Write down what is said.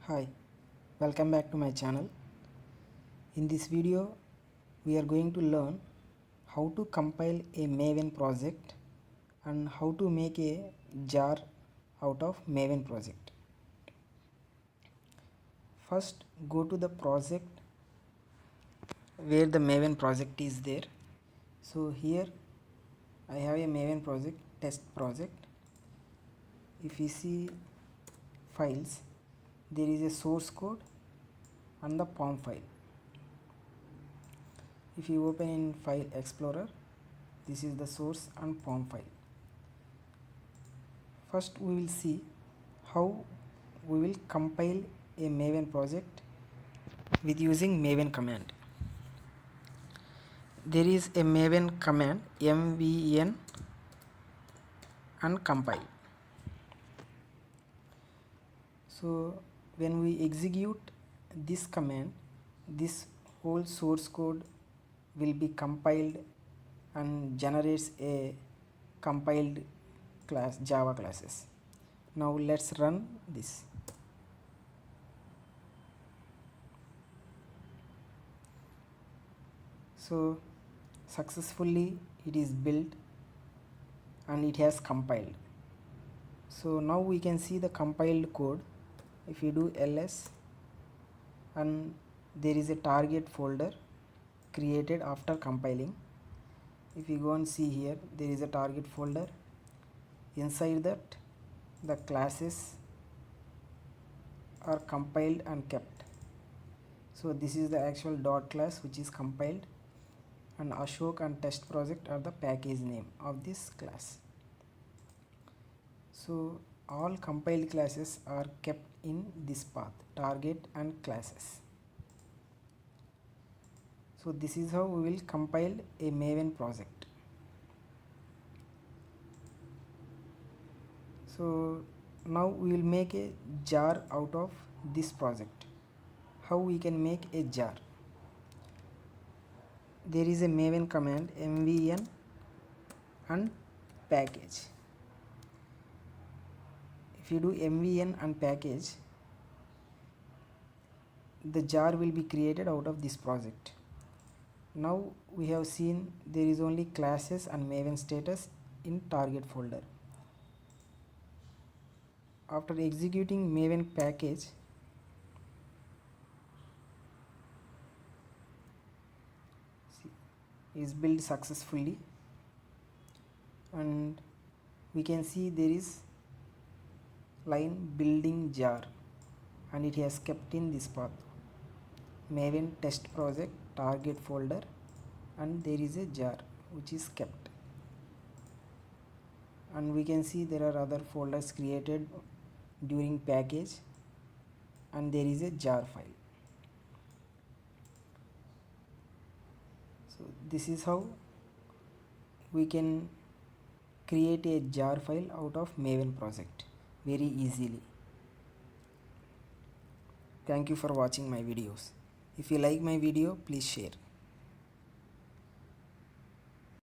Hi, welcome back to my channel. In this video, we are going to learn how to compile a Maven project and how to make a jar out of Maven project. First, go to the project where the Maven project is there. So here I have a Maven project, test project. If you see files, there is a source code and the POM file. If you open in File Explorer, this is the source and POM file. First we will see how we will compile a Maven project with using Maven command. There is a Maven command mvn and compile. So when we execute this command, this whole source code will be compiled and generates a compiled class Java classes. Now let's run this. So successfully it is built and it has compiled. So now we can see the compiled code. If you do ls, and there is a target folder created after compiling. If you go and see here, there is a target folder. Inside that, the classes are compiled and kept. So this is the actual dot class which is compiled, and Ashok and test project are the package name of this class. So all compiled classes are kept in this path, target and classes. So this is how we will compile a Maven project. So now we will make a jar out of this project. How we can make a jar? There is a Maven command mvn and package. If you do mvn and package, the jar will be created out of this project. Now we have seen there is only classes and Maven status in target folder. After executing Maven package, is built successfully, and we can see there is line building jar and it has kept in this path Maven test project target folder, and there is a jar which is kept, and we can see there are other folders created during package, and there is a jar file. So this is how we can create a jar file out of Maven project very easily. Thank you for watching my videos. If you like my video, please share.